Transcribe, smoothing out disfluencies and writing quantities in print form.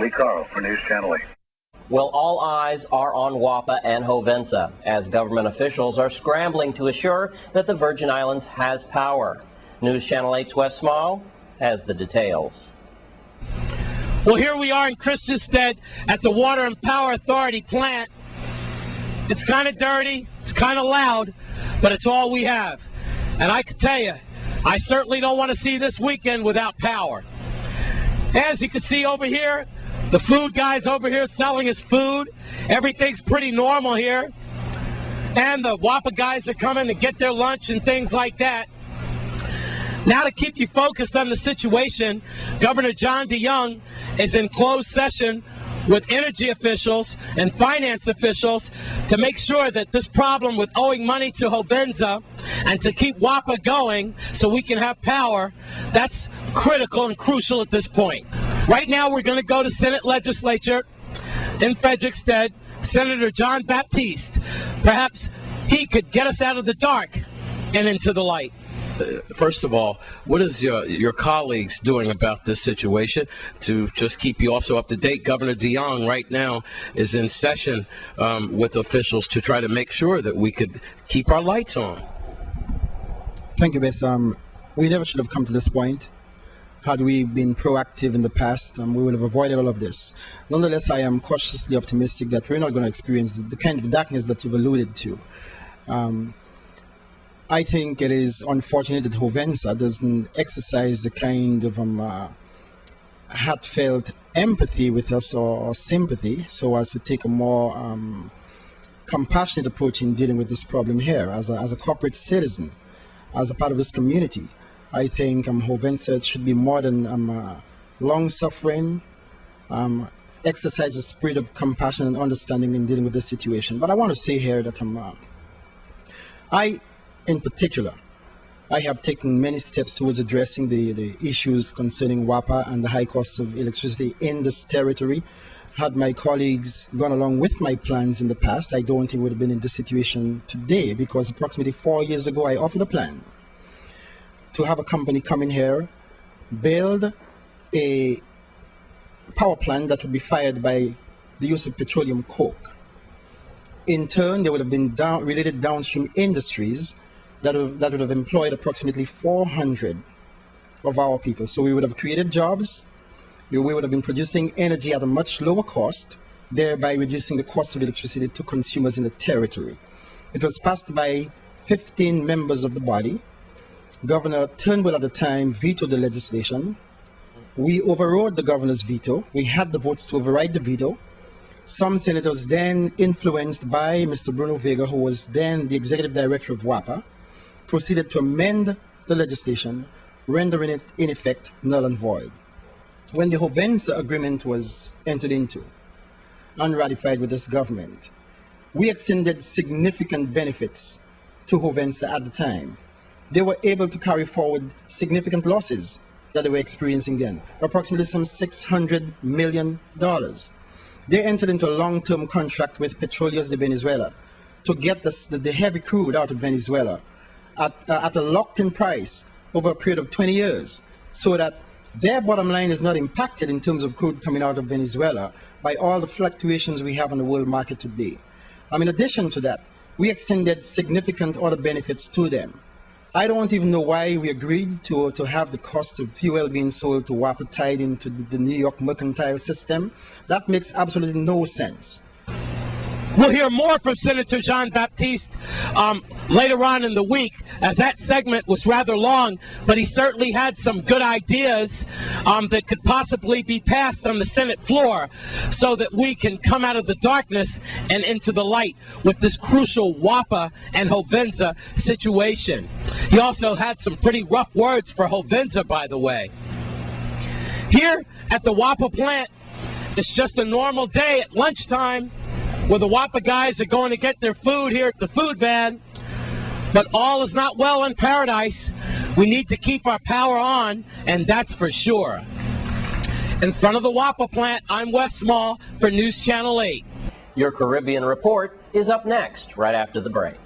Lee Carl for News Channel 8. Well, all eyes are on WAPA and HOVENSA as government officials are scrambling to assure that the Virgin Islands has power. News Channel 8's Wes Small has the details. Well, here we are in Christiansted at the Water and Power Authority plant. It's kind of dirty, it's kind of loud, but it's all we have. And I can tell you, I certainly don't want to see this weekend without power. As you can see over here, the food guy's over here selling his food. Everything's pretty normal here. And the WAPA guys are coming to get their lunch and things like that. Now, to keep you focused on the situation, Governor John DeYoung is in closed session with energy officials and finance officials to make sure that this problem with owing money to HOVENSA and to keep WAPA going so we can have power, that's critical and crucial at this point. Right now, we're going to go to Senate legislature in Frederiksted, Senator John Baptiste. Perhaps he could get us out of the dark and into the light. First of all, what is your colleagues doing about this situation to just keep you also up to date? Governor DeYoung right now is in session with officials to try to make sure that we could keep our lights on. Thank you, Bess. We never should have come to this point. Had we been proactive in the past, we would have avoided all of this. Nonetheless, I am cautiously optimistic that we're not going to experience the kind of darkness that you've alluded to. I think it is unfortunate that HOVENSA doesn't exercise the kind of heartfelt empathy with us or sympathy so as to take a more compassionate approach in dealing with this problem here. As a corporate citizen, as a part of this community, I think HOVENSA should be more than long-suffering, exercise a spirit of compassion and understanding in dealing with this situation. But I want to say here that in particular, I have taken many steps towards addressing the issues concerning WAPA and the high cost of electricity in this territory. Had my colleagues gone along with my plans in the past, I don't think we would have been in this situation today, because approximately 4 years ago, I offered a plan to have a company come in here, build a power plant that would be fired by the use of petroleum coke. In turn, there would have been related downstream industries that would have employed approximately 400 of our people. So we would have created jobs, we would have been producing energy at a much lower cost, thereby reducing the cost of electricity to consumers in the territory. It was passed by 15 members of the body. Governor Turnbull at the time vetoed the legislation. We overrode the governor's veto. We had the votes to override the veto. Some senators then, influenced by Mr. Bruno Vega, who was then the executive director of WAPA, proceeded to amend the legislation, rendering it in effect null and void. When the HOVENSA agreement was entered into and ratified with this government, we extended significant benefits to HOVENSA at the time. They were able to carry forward significant losses that they were experiencing then, approximately some $600 million. They entered into a long-term contract with Petróleos de Venezuela to get the heavy crude out of Venezuela at a locked-in price over a period of 20 years, so that their bottom line is not impacted in terms of crude coming out of Venezuela by all the fluctuations we have on the world market today. In addition to that, we extended significant other benefits to them. I don't even know why we agreed to have the cost of fuel being sold to WAPA tied into the New York mercantile system. That makes absolutely no sense. We'll hear more from Senator Jean Baptiste later on in the week, as that segment was rather long, but he certainly had some good ideas that could possibly be passed on the Senate floor so that we can come out of the darkness and into the light with this crucial WAPA and HOVENSA situation. He also had some pretty rough words for HOVENSA, by the way. Here at the WAPA plant, it's just a normal day at lunchtime, where the WAPA guys are going to get their food here at the food van. But all is not well in paradise. We need to keep our power on, and that's for sure. In front of the WAPA plant, I'm Wes Small for News Channel 8. Your Caribbean Report is up next, right after the break.